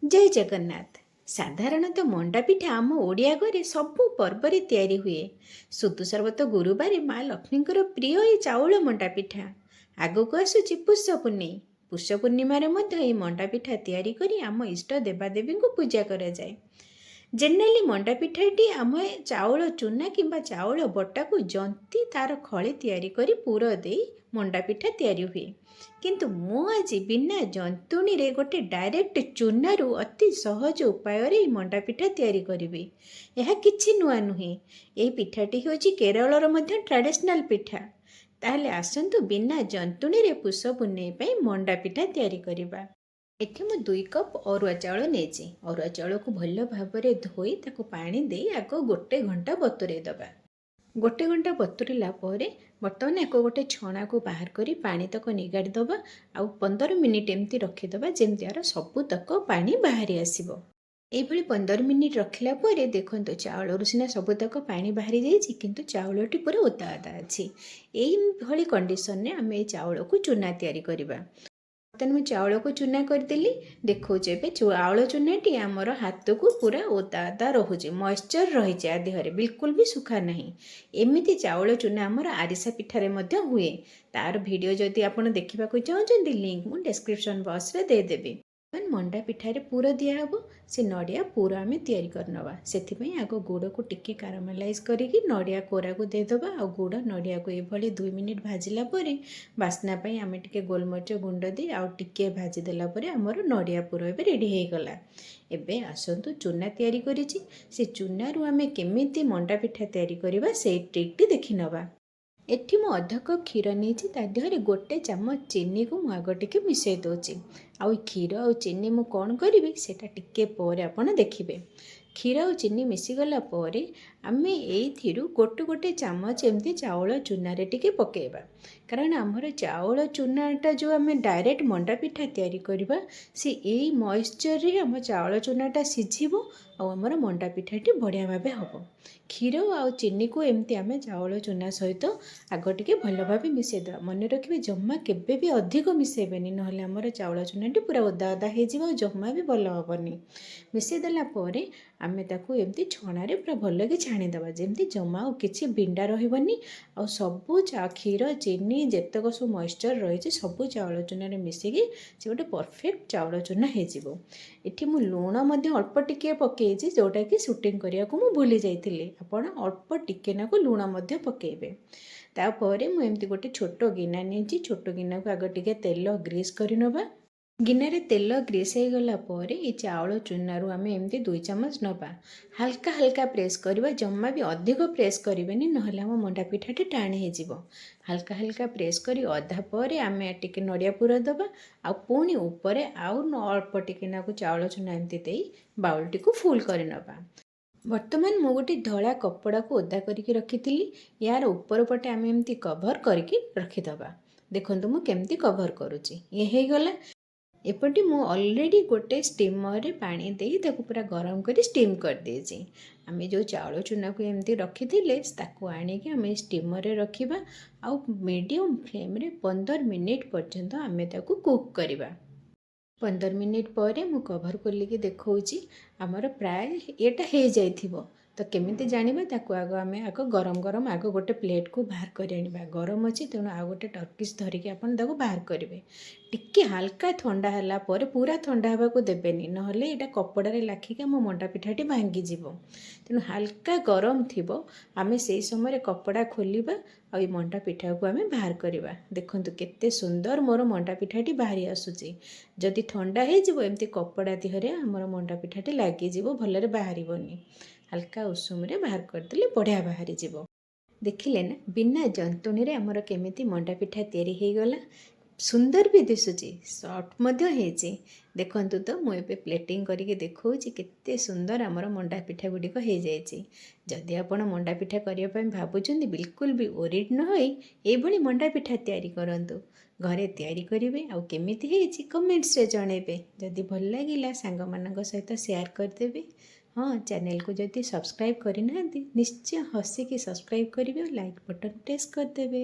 जय जगन्नाथ। साधारणतः मंडा पिठा आम ओडिया घरे सबु पर्व तैयारी हुए। सुतु सर्वत गुरुवार माँ लक्ष्मी प्रिय ये चाउल मंडा पिठा। आगक आसुची पुष पूर्णिमा। पुष पूर्णिमार मंडा पिठा तैयारी करी आम इष्ट देवादेवी को पूजा करा जाए। जेनेराली मंडा पिठाटी आम चाउल चूना किंबा चाउल बटा को जंती तार खली तैयारी करी पूर दे मंडा पिठा तैयारी हुए। किंतु मु आज बिना जंतुणी रे गोटे डायरेक्ट चूनारू अति सहज उपाय रे मंडा पिठा तैयारी करिबी। यह किछि नुआ नुहे। ए पिठाटी होछि केरलर मध्य ट्रेडिशनल पिठा। ताहले आसंतु बिना जंतुणी रे पुष पुन्नेई पई मंडा पिठा तैयारी करिबा। एठी मु 2 कप अरुआ चाउल नेछि। अरुआ चाउल को भल भाबरे धोई ताको पानी देई आगो गोटे घंटा बतुरे दबा। गोटे घंटा बतुरला परे बर्तमान एक गोटे छणा को बाहर करी पानी तक निगाड़ी दबा। आउ 15 मिनिट एमती रखीदबा जेमती यार सबू तक पानी बाहरी आसीबो। एभली 15 मिनिट रखिला परे देखंतु चाउल सिना सबू तक पानी बाहरी जाइछि किंतु चाउलटी पूरा ओदा ओदा अछि। एई भली कंडीशन रे आमे चाउल को चूना तैयारी करिबा। बर्तमान मुझे चाउल को चूना करदेली। देखो चाउल चूनाटी आमर हाथ को पूरा ओदा ओदा रोचे मॉइस्चर रही आ देहरे बिल्कुल भी सुखा नहीं। एमती चाउल चूना आमर आरिसा पिठारे मध्य हुए। तार वीडियो जदि आपण देखा चाहते लिंक मुझे डिस्क्रिप्शन बॉक्स रे देदेवी। मंडा पिठारे पूर दिहब से नड़िया पूर आम तैयारी करनवा। से आग गुड़ को टिके कारामेलाइज करके नड़िया कोरा को देदबा। आ गुड़ नड़िया को ये 2 मिनिट भाजिला परे बास्नापी आम टे गोलमरिच गुंड दे आउ टिके भाजिदेला आमर नड़िया पूर ए रेडी हो गला। एबे आसतु चूना तैयारी करिछि से चूनारू आम केमिति मंडा पिठा तैयारी करबा से ट्रिकटी देखि नवा। एठी मु अध कप क्षीर नहीं तादेहरे गोटे चामच चीनी को मुझे आग टिके मिसई दूची। आउ क्षीर आ चीनी मु कौन करी सेटा टिके पर आपण देखिबे। क्षीर और चीनी मिसीगला आम ये गोटे गोटे चामच एमती चाउल चूना टिके पकेबा। कारण आमर चाउल चूनाटा जो आम डायरेक्ट मंडा पिठा तैयारी करबा से यही मॉइस्चर रे आम चाउल चूनाटा सिझिबो आमर मंडा पिठाटी बढ़िया भाबे हम। क्षीर आ चीनी को एमती आम चाउल चूना सहित आग टिके भल भाव मिसेद। मन रखिए जमा केबे भी अधिक मिसेबेनी नहले आमर चाउल चूनाटी पूरा ओदा ओदा हो जमा भी भल हेनी। मिसेदेला आमे ताकू एमती छणारे पूरा भल कि छाणीदबा जेमती जमा और किसी बिंडा रही आ सबू क्षीर चीनी जेतक सब मॉइस्चर रही सबू चाउल चूना मिसिकी से गोटे परफेक्ट चाउल चूना हो। ये मु लुण अल्प टिके पकई जोटा कि सुटिंग करने को मुझे भूली जाइए। आपण अल्प टिके नाकू लुण पकेबे। तापर मुझे गोटे छोट गिना नहीं छोट गिना को आग टिके तेल ग्रीस करनवा। गिनारे तेल ग्रीस हो गला ये चाउल चूनारू आम एमती 2 चामच नवा। हल्का हल्का प्रेस करवा जमा भी अधिक प्रेस करेनि नहले आम मंडा पिठाटी टाण हो। हल्का हल्का प्रेस करी अधा पर आम टिके नड़िया पूर दबा आ पुणी उपरे आउ अल्प टिके नाकू चाउल चूना एमती दे बाउलटी को फुल कर नवा। वर्तमान मु गोटे धला कपड़ा को ओदा करके रखी यार ऊपर पटे आम एमती कभर करके रखीदबा। देखो मु केमती कभर करुच्ची ये हो गला। एपटे मु ऑलरेडी गोटे स्टीमर रे पानी देई ताकू पूरा गरम करी स्टीम कर देछि। आमे जो चाउल चूना को एमती रखी थिले ताकू आनी के आमे स्टीमर रे रखिबा आ मीडियम फ्लेम रे 15 मिनिट पर्यंत आमे ताकू कुक करिबा। 15 मिनिट पर मु कभर खोलिकी देखौछि आमर प्राय एटा हो जाइथिबो। तो केमिति जानिबा ताकू आग गरम गरम आग गोटे प्लेट को बाहर कर आनिबा। गरम अच्छी तेणु आ गोटे टर्किश धरिकी आपन ताकू बाहर करेंगे। टिके हल्का ठंडा है पूरा ठंडा होगा को देवेनि नहले एटा कपड़े लाखिक आम मंडा पिठाटी भांगी जीवो। तेणु हल्का गरम थिबो आमे से समय कपड़ा खोलिबा आ मंडा पिठा को आमे बाहर करवा। देखंतु केते सुंदर मोर मंडा पिठाटी बाहरी आसुची। जदि ठंडा हो जिवो एमती कपड़ा दिहरे आमर मंडा पिठाटी लागी जीवो भलरे बाहरिबोनी। हल्का उषुम रे बाहर करदेले बढ़िया बाहरी जीवो। देखिले ना बिना जंतुणी रे आमर केमिति मंडा पिठा तैयारी हो गला। सुंदर भी दिशुची सॉफ्ट मध्य हेची। देखंतु तो मु एबे प्लेटिंग करके देखौछि केते सुंदर आमर मंडा पिठा गुडी को हे जायछि। जदि आपण मंडा पिठा करिया पय भाबुचंदी बिल्कुल भी ओरिड न होई एभली मंडा पिठा तैयारी करंतु। घरे तैयारी करिवे आ केमिति हेछि कमेंट्स रे जणेबे। जदि भल लागिला सांग मानक सहित शेयर करदेबे। हाँ चैनल को जदि सब्सक्राइब करि नांती निश्चय हसी की सब्सक्राइब करिवे और लाइक बटन प्रेस करदेबे।